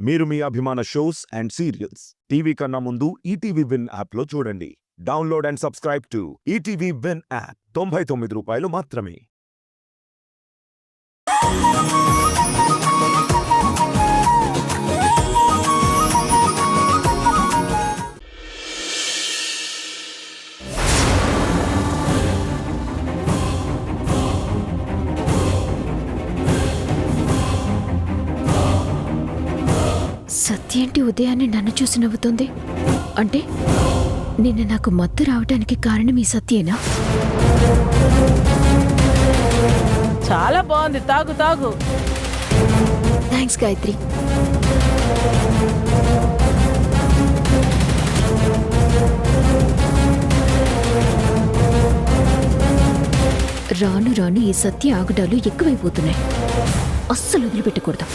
మీరు మీ అభిమాన shows and serials TV కన్నా ముందు ఈటీవీ విన్ యాప్లో చూడండి. Download and subscribe to ETV win app. 99 రూపాయలు మాత్రమే. సత్యేంటి ఉదయాన్నే నన్ను చూసి నవ్వుతోంది? అంటే నిన్న నాకు మత్తు రావడానికి కారణం ఈ సత్యేనా? చాలా బాగుంది, తాగు తాగు. థ్యాంక్స్ గాయత్రి. రాను రాను ఈ సత్య ఆగడాలు ఎక్కువైపోతున్నాయి. అస్సలు వదిలిపెట్టకూడదు.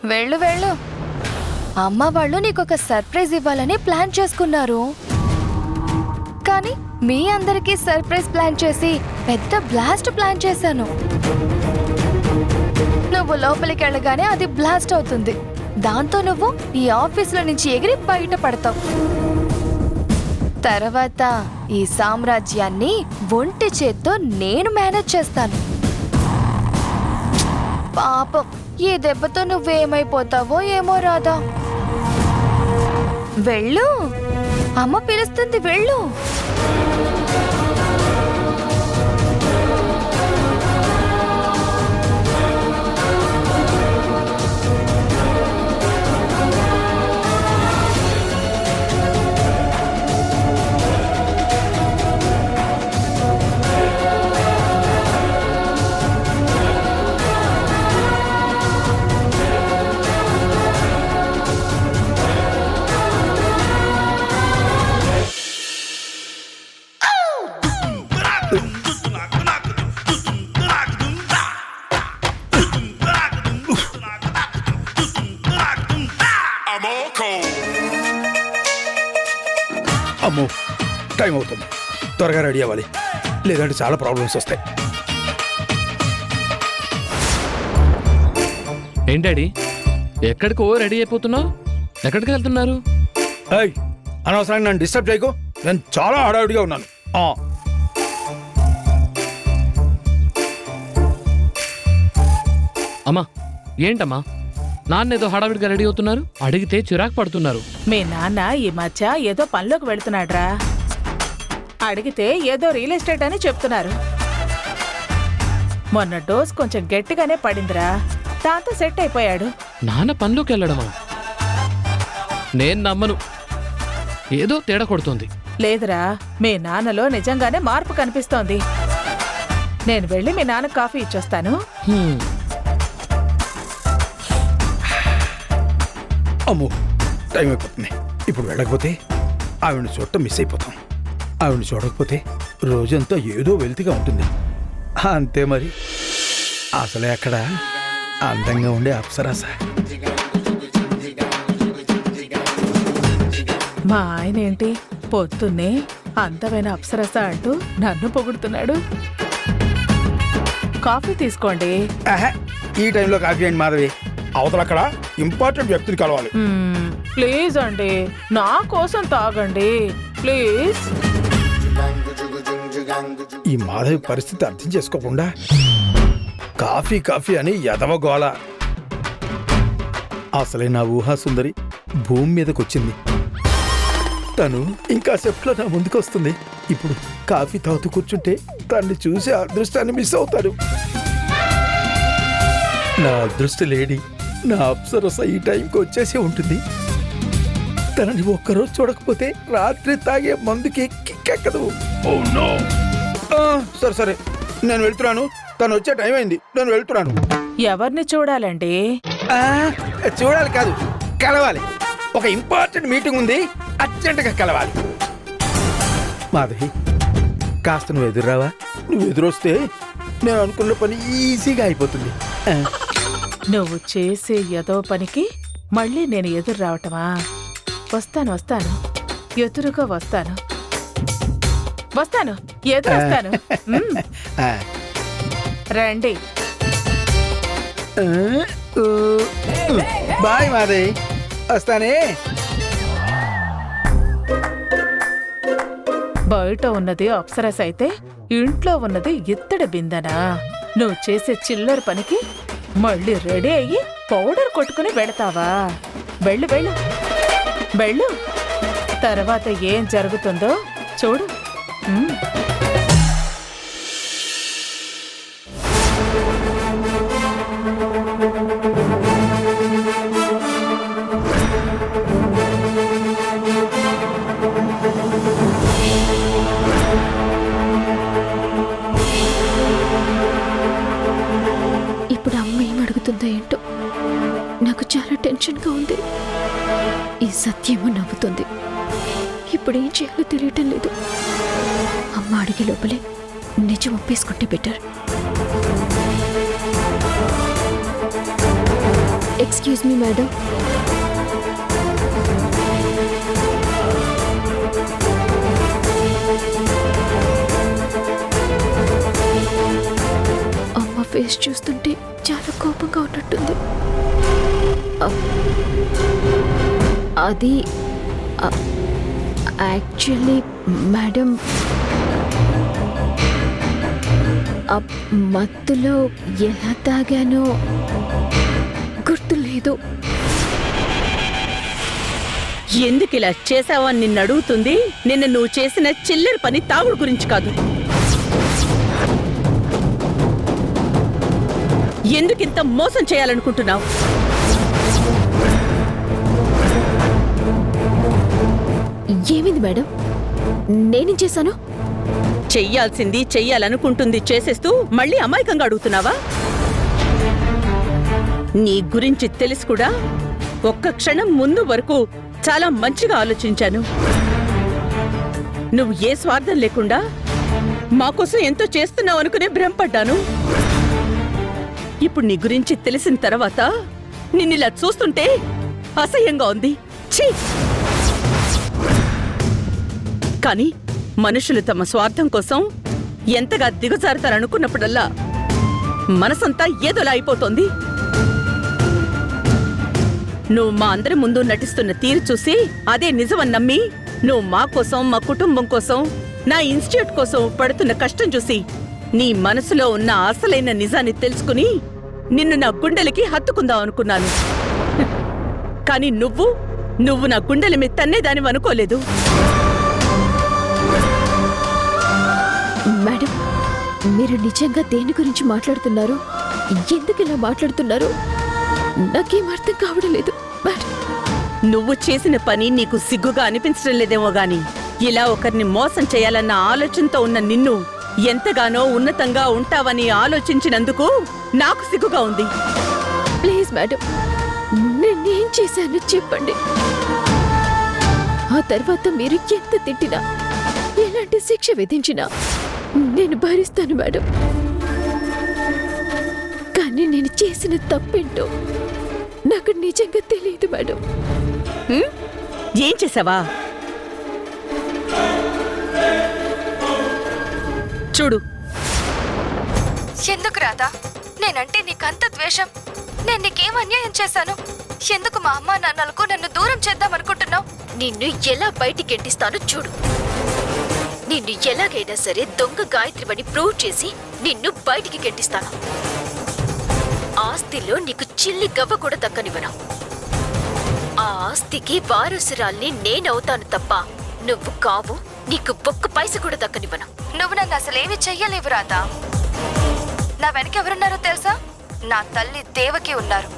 వెళ్ళు వెళ్ళు. అమ్మ వాళ్ళు నీకొక సర్ప్రైజ్ ఇవ్వాలని ప్లాన్ చేసుకున్నారు, కానీ మీ అందరికీ సర్ప్రైజ్ ప్లాన్ చేసి పెద్ద బ్లాస్ట్ ప్లాన్ చేశాను. నువ్వు లోపలికి వెళ్ళగానే అది బ్లాస్ట్ అవుతుంది. దాంతో నువ్వు ఈ ఆఫీసులో నుంచి ఎగిరి బయట పడతావు. తర్వాత ఈ సామ్రాజ్యాన్ని ఒంటి చేత్తో నేను మేనేజ్ చేస్తాను. పాపం, ఈ దెబ్బతో నువ్వేమైపోతావో ఏమో రాధా. వెళ్ళు, అమ్మ పిలుస్తుంది, వెళ్ళు. అమ్మో, టైం అవుతుంది, త్వరగా రెడీ అవ్వాలి, లేదంటే చాలా ప్రాబ్లమ్స్ వస్తాయి. ఏంటాడి ఎక్కడికో రెడీ అయిపోతున్నావు? ఎక్కడికి వెళ్తున్నారు? ఏయ్, అనవసరంగా నన్ను డిస్టర్బ్ చేయకు. నేను చాలా హడావిడిగా ఉన్నాను. అమ్మా, ఏంటమ్మా నాన్నేదో హడావిడిగా రెడీ అవుతున్నారు? అడిగితే చిరాకు పడుతున్నారు. మీ నాన్న ఈ మధ్య ఏదో పనిలోకి వెళుతున్నాడ్రా. అడిగితే ఏదో రియల్ ఎస్టేట్ అని చెప్తున్నారు. మొన్న డోస్ కొంచెం గట్టిగానే పడిందిరా, దాంతో సెట్ అయిపోయాడు. నాన్న పనిలోకి వెళ్ళడమా? నేను నమ్మను, ఏదో తేడా కొడుతుంది. లేదురా, మీ నాన్నలో నిజంగానే మార్పు కనిపిస్తోంది. నేను వెళ్ళి మీ నాన్న కాఫీ ఇచ్చొస్తాను. అమ్మో, టైం అయిపోతుంది. ఇప్పుడు వెళ్ళకపోతే ఆవిడని చూడటం మిస్ అయిపోతాం. ఆవిడని చూడకపోతే రోజంతా ఏదో వెలితిగా ఉంటుంది. అంతే మరి. అసలే అక్కడ అందంగా ఉండే అప్సరాస. మా ఆయన ఏంటి పొద్దున్నే అందమైన అప్సరస అంటూ నన్ను పొగుడుతున్నాడు. కాఫీ తీసుకోండి. ఈ టైంలో కాఫీ అండి మాధవి, అవతల అక్కడ ఇంపార్టెంట్ వ్యక్తిని కలవాలి. ప్లీజ్ అండి, నా కోసం తాగండి ప్లీజ్. ఈ మాధవి పరిస్థితి అర్థం చేసుకోకుండా కాఫీ కాఫీ అని ఎదవ గోల. అసలే నా ఊహా సుందరి భూమి మీదకి వచ్చింది. తను ఇంకా సెప్ట్లో నా ముందుకు వస్తుంది. ఇప్పుడు కాఫీ తాగుతూ కూర్చుంటే తన్ని చూసి అదృష్టాన్ని మిస్ అవుతాడు. నా అదృష్ట లేడీ, నా అప్సరస ఈ టైంకి వచ్చేసి ఉంటుంది. తనని ఒక్కరోజు చూడకపోతే రాత్రి తాగే మందుకి కిక్కెక్కదు. సరే సరే, నేను వెళ్తున్నాను. తను వచ్చే టైం అయింది, నేను వెళ్తున్నాను. ఎవరిని చూడాలండి? చూడాలి కాదు, కలవాలి. ఒక ఇంపార్టెంట్ మీటింగ్ ఉంది, అర్జెంటుగా కలవాలి. మాధవి, కాస్త నువ్వు ఎదురురావా? నువ్వు ఎదురొస్తే నేను అనుకున్న పని ఈజీగా అయిపోతుంది. నువ్వు చేసే ఏదో పనికి మళ్ళీ నేను ఎదురు రావటమా? వస్తాను వస్తాను, ఎదురుగా వస్తాను, ఎదురు వస్తాను. రండి. బాయ్ మాది, వస్తానే. బయట ఉన్నది అప్సరస్ అయితే ఇంట్లో ఉన్నది ఇత్తడి బిందెనా? నువ్వు చేసే చిల్లర పనికి మళ్ళీ రెడీ అయ్యి పౌడర్ కొట్టుకుని వెళతావా? వెళ్ళు వెళ్ళు వెళ్ళు. తర్వాత ఏం జరుగుతుందో చూడు. ఇప్పుడు అమ్మ ఏం అడుగుతుందో ఏంటో నాకు చాలా టెన్షన్గా ఉంది. ఈ సత్యము నవ్వుతుంది. ఇప్పుడు ఏం చేయాలో తెలియటం లేదు. అమ్మ అడిగే లోపలే నిజం ఒప్పేసుకుంటే బెటర్. Excuse me madam. అమ్మ ఫేస్ చూస్తుంటే చాలా కోపంగా ఉన్నట్టుంది. అది యాక్చువల్లీ మేడం మత్తులో ఎలా తాగానో గుర్తులేదు. ఎందుకు ఇలా చేసావని నిన్ను అడుగుతుంది. నిన్న నువ్వు చేసిన చిల్లర పని తాగుడు గురించి కాదు. ఎందుకింత మోసం చేయాలనుకుంటున్నావు? ఏమింది మేడం? నేనేం చేశాను? చెయ్యాల్సింది చెయ్యాలనుకుంటుంది చేసేస్తూ మళ్ళీ అమాయకంగా అడుగుతున్నావా? నీ గురించి తెలిసి కూడా ఒక్క క్షణం ముందు వరకు చాలా మంచిగా ఆలోచించాను. నువ్వు ఏ స్వార్థం లేకుండా మాకోసం ఎంతో చేస్తున్నావు అనుకునే భ్రమపడ్డాను. ఇప్పుడు నీ గురించి తెలిసిన తర్వాత నిన్నిలా చూస్తుంటే అసహ్యంగా ఉంది. ఛీ! కానీ మనుషులు తమ స్వార్థం కోసం ఎంతగా దిగజారుతారనుకున్నప్పుడల్లా మనసంతా ఏదోలా అయిపోతోంది. నువ్వు మా అందరి ముందు నటిస్తున్న తీరు చూసి అదే నిజమని నమ్మి నువ్వు మా కోసం, మా కుటుంబం కోసం, నా ఇన్స్టిట్యూట్ కోసం పడుతున్న కష్టం చూసి నీ మనసులో ఉన్న అసలైన నిజాన్ని తెలుసుకుని నిన్ను నా గుండెలకి హత్తుకుందాం అనుకున్నాను. కానీ నువ్వు నా గుండెల మీద తన్నేదానివి అనుకోలేదు. మేడం, మీరు నిజంగా దేని గురించి మాట్లాడుతున్నారు? ఎందుకు ఇలా మాట్లాడుతున్నారు? నాకేం అర్థం కావడం లేదు మేడం. నువ్వు చేసిన పని నీకు సిగ్గుగా అనిపించడం లేదేమో గాని ఇలా ఒకరిని మోసం చేయాలన్న ఆలోచనతో ఉన్న నిన్ను ఎంతగానో ఉన్నతంగా ఉంటావని ఆలోచించినందుకు నాకు సిగ్గుగా ఉంది. ప్లీజ్ మేడం, నేనేం చేశాను చెప్పండి. ఆ తర్వాత మీరు ఎంత తిట్టినా, ఎలాంటి శిక్ష విధించినా నేను భరిస్తాను మేడం. కానీ నేను చేసిన తప్పేంటో నాకు నిజంగా తెలియదు మేడం. ఏం చేసావా? చూడు. ఎందుకు రాధా నేనంటే నీకంత ద్వేషం? నేను నీకేం అన్యాయం చేశాను? ఎందుకు మా అమ్మా నాన్నలకు నన్ను దూరం చేద్దాం అనుకుంటున్నావు? నిన్ను ఎలా బయటికి ఎట్టిస్తానో చూడు. నిన్ను ఎలాగైనా సరే దొంగ గాయత్రివని ప్రూవ్ చేసి నిన్ను బయటికి గెంటిస్తాను. ఆస్తిలో నీకు చిల్లి గవ్వ కూడా దక్కనివ్వను. ఆ ఆస్తికి వారసురాల్ని నేనవుతాను తప్ప నువ్వు కావు. నీకు ఒక్క పైస కూడా దక్కనివ్వను. నువ్వు నన్ను అసలేమి చెయ్యలేవు రాధా. నా వెనక ఎవరున్నారో తెలుసా? నా తల్లి దేవకి ఉన్నారు.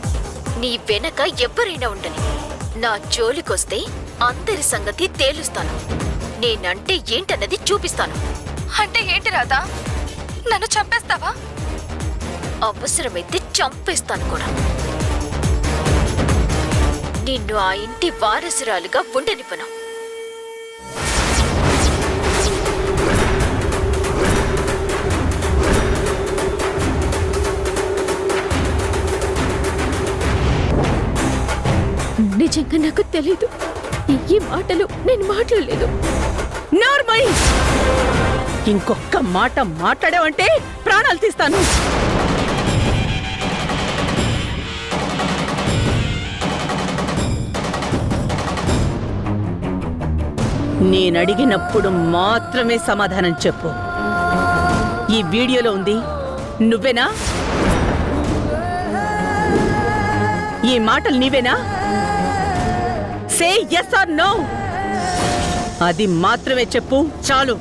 నీ వెనక ఎవ్వరైనా ఉండని, నా జోలికొస్తే అందరి సంగతి తేలుస్తాను. నేనంటే ఏంటన్నది చూపిస్తాను. అంటే ఏంటి రాధా? నన్ను చంపేస్తావా? అవసరమైతే చంపేస్తాను కూడా. నిన్ను ఆ ఇంటి వారసురాలుగా ఉండనివ్వను. నిజంగా నాకు తెలీదు. ఈ మాటలు నేను మాట్లాడలేదు. నార్మల్! ఇంకొక్క మాట మాట్లాడావంటే ప్రాణాలు తీస్తాను. నేనడిగినప్పుడు మాత్రమే సమాధానం చెప్పు. ఈ వీడియోలో ఉంది నువ్వేనా? ఈ మాటలు నీవేనా? సే yes or no. అది మాత్రమే చెప్పు, చాలు.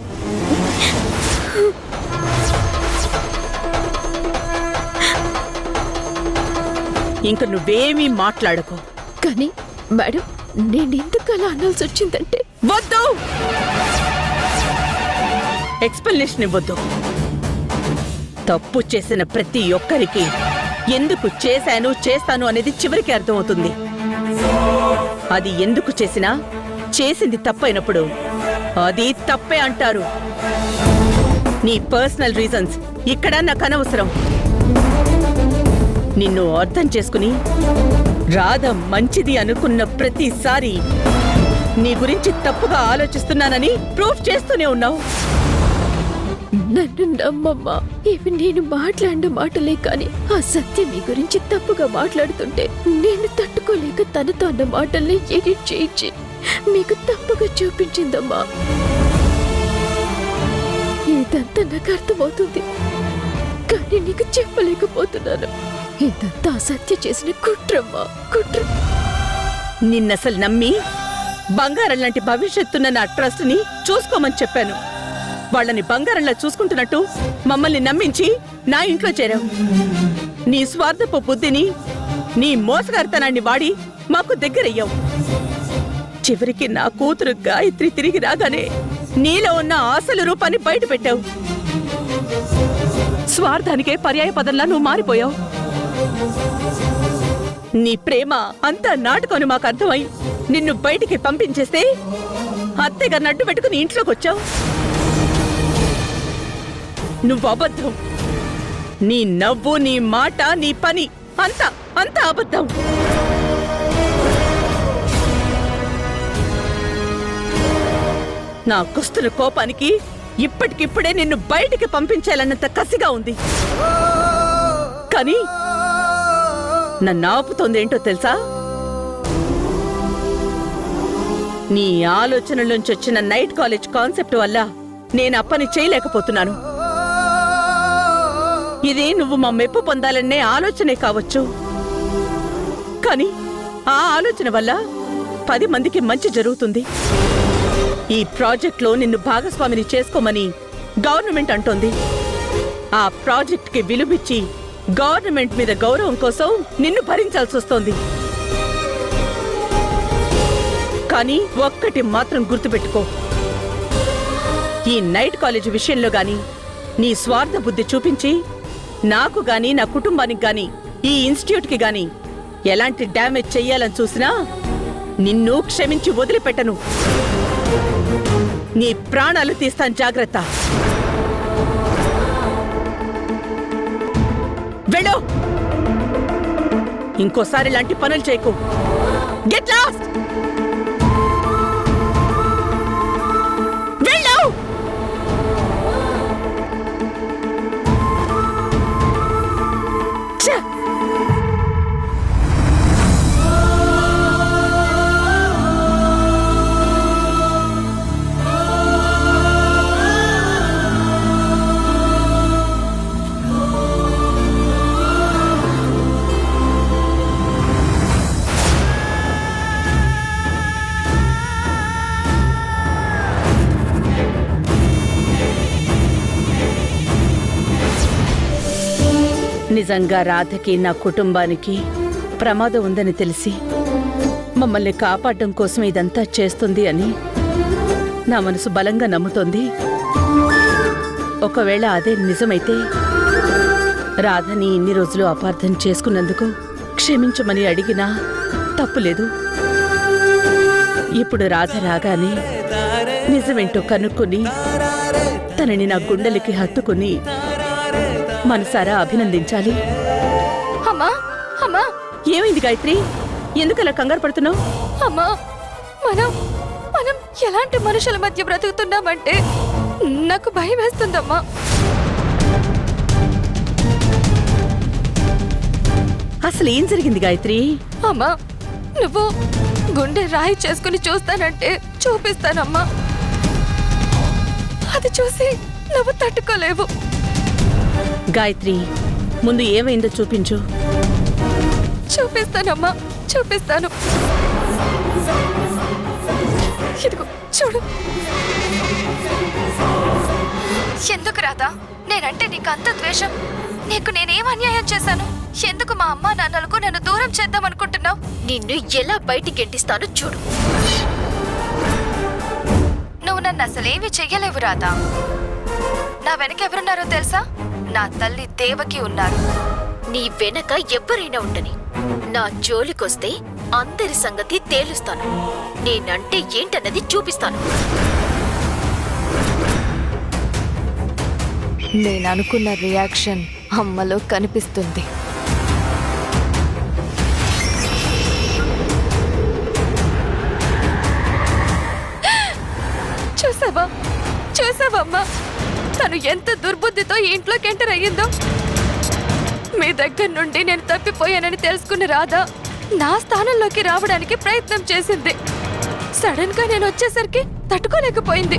ఇంక నువ్వేమీ మాట్లాడకు. కానీ మేడం, నేను ఎందుకు అలా అనాల్సి వచ్చిందంటే వద్దు, ఎక్స్ప్లెనేషన్ ఇవ్వద్దు. తప్పు చేసిన ప్రతి ఒక్కరికి ఎందుకు చేశాను చేస్తాను అనేది చివరికి అర్థమవుతుంది. అది ఎందుకు చేసినా చేసింది తప్పైనప్పుడు అది తప్పే అంటారు. నీ పర్సనల్ రీజన్స్ ఇక్కడ నాకు అనవసరం. నిన్ను అర్థం చేసుకుని రాధ మంచిది అనుకున్న ప్రతిసారి నీ గురించి తప్పుగా ఆలోచిస్తున్నానని ప్రూఫ్ చేస్తూనే ఉన్నావు. నన్ను నమ్మమ్మా, ఇవి నేను మాట్లాడిన మాటలే కానీ ఆ సత్యం మీ గురించి తప్పుగా మాట్లాడుతుంటే నేను తట్టుకోలేక తనతో అన్న మాటల్ని ఎడిట్ చేయించి మీకు తప్పుగా చూపించిందమ్మా. ఇదంతా నాకు అర్థమవుతుంది, కానీ నీకు చెప్పలేకపోతున్నాను. ఇదంతా సత్య చేసిన కుట్రమ్మా, కుట్ర. నిన్నసలు నమ్మి బంగారం లాంటి భవిష్యత్తున్న నా ట్రస్ట్ ని చూసుకోమని చెప్పాను. వాళ్ళని బంగారంలా చూసుకుంటున్నట్టు మమ్మల్ని నమ్మించి నా ఇంట్లో చేరావు. నీ స్వార్థపు బుద్ధిని, నీ మోసగారితనాన్ని వాడి మాకు దగ్గరయ్యావు. చివరికి నా కూతురు గాయత్రి తిరిగి రాగానే నీలో ఉన్న అసలు రూపాన్ని బయట పెట్టావు. స్వార్థానికే పర్యాయ పదంలా నువ్వు మారిపోయావు. నీ ప్రేమ అంతా నాటుకొని మాకు అర్థమై నిన్ను బయటికి పంపించేస్తే అత్తగా నడ్డు పెట్టుకుని ఇంట్లోకి వచ్చావు. నువ్వు అబద్ధం. నీ నవ్వు, నీ మాట, నీ పని అంతా అంతా అబద్ధం. నా కుస్తున్న కోపానికి ఇప్పటికిప్పుడే నిన్ను బయటికి పంపించాలన్నంత కసిగా ఉంది. కానీ నన్ను ఆపుతోందేంటో తెలుసా? నీ ఆలోచనలోంచి వచ్చిన నైట్ కాలేజ్ కాన్సెప్ట్ వల్ల నేను అప్పని చేయలేకపోతున్నాను. ఇది నువ్వు మా మెప్పు పొందాలనే ఆలోచనే కావచ్చు, కానీ ఆ ఆలోచన వల్ల 10 మందికి మంచి జరుగుతుంది. ఈ ప్రాజెక్ట్లో నిన్ను భాగస్వామిని చేసుకోమని గవర్నమెంట్ అంటోంది. ఆ ప్రాజెక్ట్కి విలువిచ్చి గవర్నమెంట్ మీద గౌరవం కోసం నిన్ను భరించాల్సి వస్తోంది. కానీ ఒక్కటి మాత్రం గుర్తుపెట్టుకో, ఈ నైట్ కాలేజ్ విషయంలో గాని నీ స్వార్థ బుద్ధి చూపించి నాకు గాని నా కుటుంబానికి గాని ఈ ఇన్స్టిట్యూట్కి గాని ఎలాంటి డ్యామేజ్ చెయ్యాలని చూసినా నిన్ను క్షమించి వదిలిపెట్టను. నీ ప్రాణాలు తీస్తాను, జాగ్రత్త. వెళ్ళు, ఇంకోసారి ఇలాంటి పనులు చేయకు. Get lost. వెళ్ళు. ఛ! నిజంగా రాధకి, నా కుటుంబానికి ప్రమాదం ఉందని తెలిసి మమ్మల్ని కాపాడడం కోసం ఇదంతా చేస్తుంది అని నా మనసు బలంగా నమ్ముతోంది. ఒకవేళ అదే నిజమైతే రాధని ఇన్ని రోజులు అపార్థం చేసుకున్నందుకు క్షమించమని అడిగినా తప్పులేదు. ఇప్పుడు రాధ రాగానే నిజమేంటో కనుక్కొని తనని నా గుండెలకి హత్తుకుని మనసారా అభినందించాలి. అమ్మా, అమ్మా, ఏమైంది గాయత్రి? ఎందుకలా కంగారు పడుతున్నావు? అమ్మా, మనం ఎలాంటి మనుషుల మధ్య బ్రతుకుతున్నామంటే నాకు భయం వేస్తుందమ్మా. అసలు ఏం జరిగింది గాయత్రి? అమ్మా, నువ్వు గుండె రాయి చేసుకుని చూస్తానంటే చూపిస్తానమ్మా. అది చూసి నువ్వు తట్టుకోలేవు. గాయత్రి, ముందు ఏమైందో చూపించు. చూపిస్తానమ్మా, చూపిస్తాను. ఇదిగో చూడు. ఎందుకు రాదా నేనంటే నీకు అంత ద్వేషం? నీకు నేనేం అన్యాయం చేశాను? ఎందుకు మా అమ్మా నాన్నలకు నన్ను దూరం చేద్దాం అనుకుంటున్నావు? నిన్ను ఎలా బయటికి గెంటిస్తానో చూడు. నువ్వు నన్ను అసలేమీ చెయ్యలేవు రాదా. నా వెనక ఎవరున్నారో తెలుసా? నా తల్లి దేవకి ఉన్నారు. నీ వెనక ఎవ్వరైనా ఉండని, నా జోలికొస్తే అందరి సంగతి తేలుస్తాను. నేనంటే ఏంటన్నది చూపిస్తాను. నేను అనుకున్న రియాక్షన్ అమ్మలో కనిపిస్తుంది. చూసావా, చూసావమ్మా, తను ఎంత దుర్బుద్ధితో ఈ ఇంట్లోకి ఎంటర్ అయ్యిందో. మీ దగ్గర నుండి నేను తప్పిపోయానని తెలుసుకున్న రాధా నా స్థానంలోకి రావడానికి ప్రయత్నం చేసింది. సడన్ గా నేను వచ్చేసరికి తట్టుకోలేకపోయింది.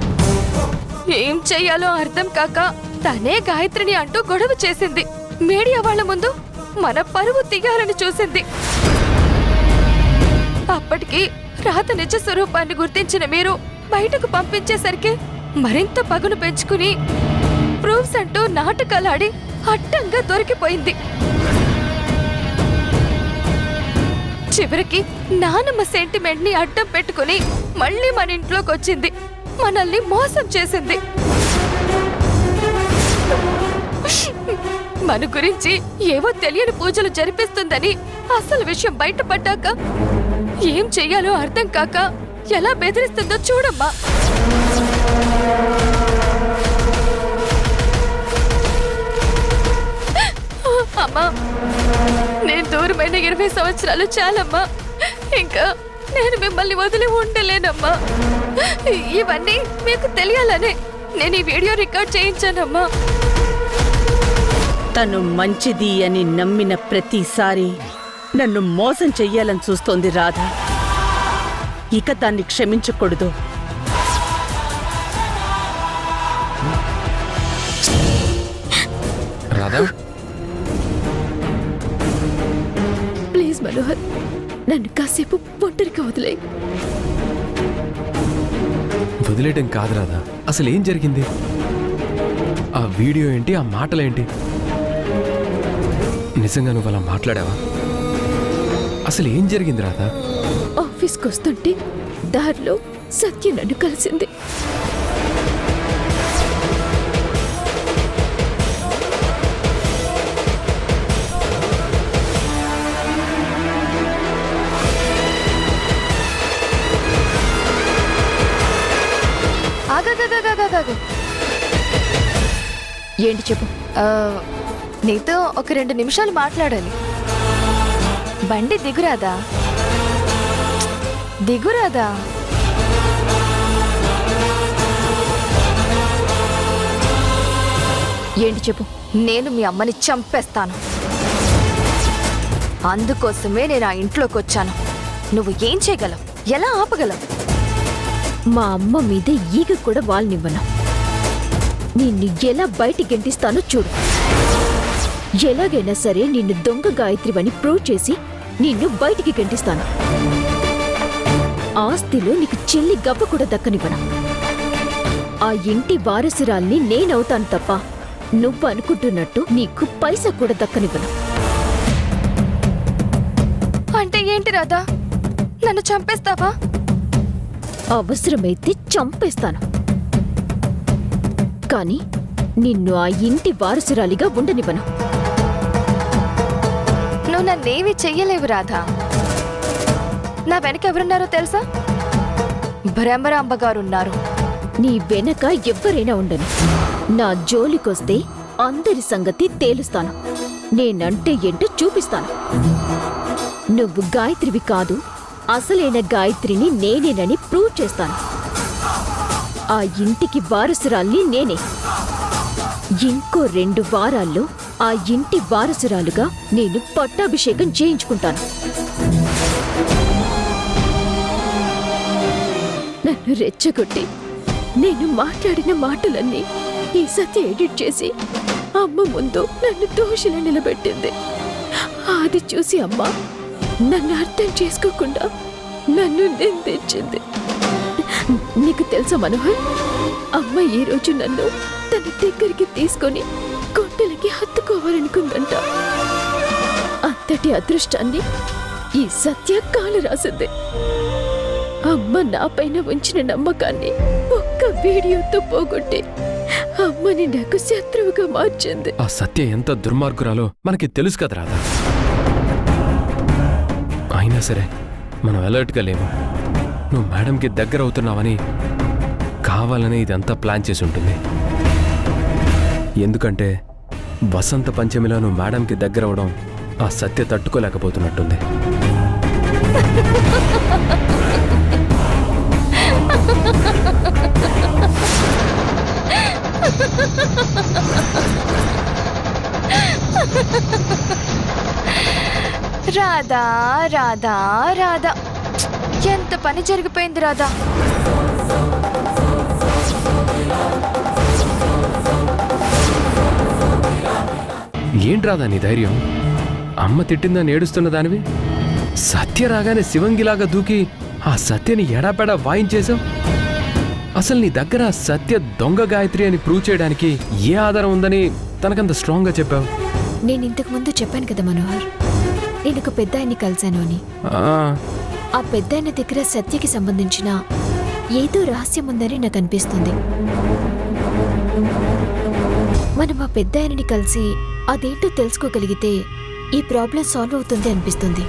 ఏం చెయ్యాలో అర్థం కాక తనే గాయత్రిని అంటూ గొడవ చేసింది. మీడియా వాళ్ళ ముందు మన పరువు తీయాలని చూసింది. అప్పటికి రాధ నిజ స్వరూపాన్ని గుర్తించిన మీరు బయటకు పంపించేసరికి మరింత పగును పెంచుకుని ప్రూఫ్స్ అంటూ నాటకాలాడి అడ్డంగా దొరికిపోయింది. చివరికి నానమ్మ సెంటిమెంట్ ని అడ్డం పెట్టుకుని మళ్ళీ మన ఇంట్లోకి వచ్చింది. మనల్ని మోసం చేసింది. మన గురించి ఏవో తెలియని పూజలు జరిపిస్తుందని అసలు విషయం బయటపడ్డాక ఏం చెయ్యాలో అర్థం కాక ఎలా బెదిరిస్తుందో చూడమ్మా. అమ్మా, నేను దూరమైన 20 సంవత్సరాలు చాలమ్మా. ఇంకా నేను మిమ్మల్ని వదిలి ఉండలేనమ్మా. ఇవన్నీ మీకు తెలియాలనే నేను ఈ వీడియో రికార్డ్ చేయించానమ్మా. తను మంచిది అని నమ్మిన ప్రతిసారి నన్ను మోసం చెయ్యాలని చూస్తోంది రాధ. ఇక దాన్ని క్షమించకూడదు. రాధా, ప్లీజ్ మనోహర్, నన్ను కాసేపు ఒంటరిగా వదిలే. వదిలేయటం కాదు రాధా, అసలు ఏం జరిగింది? ఆ వీడియో ఏంటి, ఆ మాటలేంటి? నిజంగా నువ్వు అలా మాట్లాడావా? అసలు ఏం జరిగింది రాధా? ఆఫీస్కి వస్తుంటే దారిలో సత్య నన్ను కలిసింది. ఆగాగాగాగాగాగు. ఏంటి చెప్పు. నీతో ఒక 2 నిమిషాలు మాట్లాడాలి. బండి దిగురాదా, దిగురాదా. ఏంటి చెప్పు. నేను మీ అమ్మని చంపేస్తాను. అందుకోసమే నేను ఆ ఇంట్లోకి వచ్చాను. నువ్వు ఏం చేయగలవు? ఎలా ఆపగలవు? మా అమ్మ మీద ఈగ కూడా వాళ్ళనివ్వను. నిన్ను ఎలా బయటికి గెంటిస్తానో చూడు. ఎలాగైనా సరే నిన్ను దొంగ గాయత్రివని ప్రూవ్ చేసి నిన్ను బయటికి గెంటిస్తాను. ఆస్తిలో నీకు చెల్లి గవ్వ కూడా దక్కనివ్వను. ఆ ఇంటి వారసురాల్ని నేనవుతాను తప్ప నువ్వు అనుకుంటున్నట్టు నీకు పైసా కూడా దక్కనివ్వను. అంటే ఏంటి రాధా, నన్ను చంపేస్తావా? అవసరమైతే చంపేస్తాను, కానీ నిన్ను ఆ ఇంటి వారసురాలిగా ఉండనివ్వను. నువ్వు నన్నేమీ చెయ్యలేవు రాధా. నా వెనక ఎవరున్నారో తెలుసా? భ్రమరాంబ గారున్నారు. నీ వెనక ఎవ్వరైనా ఉండని, నా జోలికొస్తే అందరి సంగతి తేలుస్తాను. నేనంటే ఏంటో చూపిస్తాను. నువ్వు గాయత్రివి కాదు, అసలైన గాయత్రిని నేనేనని ప్రూవ్ చేస్తాను. ఆ ఇంటికి వారసురాల్ని నేనే. ఇంకో 2 వారాల్లో ఆ ఇంటి వారసురాలుగా నేను పట్టాభిషేకం చేయించుకుంటాను. నన్ను రెచ్చగొట్టి నేను మాట్లాడిన మాటలన్నీ ఈ సత్య ఎడిట్ చేసి అమ్మ ముందు నన్ను దోషిలా నిలబెట్టింది. అది చూసి అమ్మ నన్ను అర్థం చేసుకోకుండా నన్ను నిందించింది. నీకు తెలుసా మనోహర్, అమ్మ ఈ రోజు నన్ను తన దగ్గరికి తీసుకొని గుండెలకి హత్తుకోవాలనుకుందంట. అంతటి అదృష్టాన్ని ఈ సత్య కాలు రాసింది. అమ్మ నాపైన ఉంచిన నమ్మకాన్ని ఒక్క వీడియోతో పోగొట్టి అమ్మని నాకు శత్రువుగా మార్చింది. ఆ సత్య ఎంత దుర్మార్గురాలో మనకి తెలుసు కదా రాధా. అయినా సరే మనం అలర్ట్గా లేము. నువ్వు మేడంకి దగ్గర అవుతున్నావని కావాలని ఇదంతా ప్లాన్ చేసి ఉంటుంది. ఎందుకంటే వసంత పంచమిలో నువ్వు మేడంకి దగ్గర అవడం ఆ సత్య తట్టుకోలేకపోతున్నట్టుంది. రాధా రాధా రాధా, ఎంత పని జరిగిపోయింది రాధా. ఏంటి రాదా నీ ధైర్యం? అమ్మ తిట్టిందని ఏడుస్తున్న దానివి సత్య రాగానే శివంగిలాగా దూకి ఆ సత్యని ఎడాపెడా వాయించేశావు. అసలు నీ దగ్గర సత్య దొంగ గాయత్రి అని ప్రూవ్ చేయడానికి ఏ ఆధారం ఉందని తనకంత స్ట్రాంగ్గా చెప్పావు? నేను ఇంతకు ముందు చెప్పాను కదా మనోహర్, నేను ఒక పెద్ద ఆయన్ని కలిశాను అని. ఆ పెద్ద ఆయన దగ్గర సత్యకి సంబంధించిన ఏదో రహస్యం ఉందని నాకు అనిపిస్తుంది. మనం ఆ పెద్ద ఆయనని కలిసి అదేంటో తెలుసుకోగలిగితే ఈ ప్రాబ్లం సాల్వ్ అవుతుంది అనిపిస్తుంది.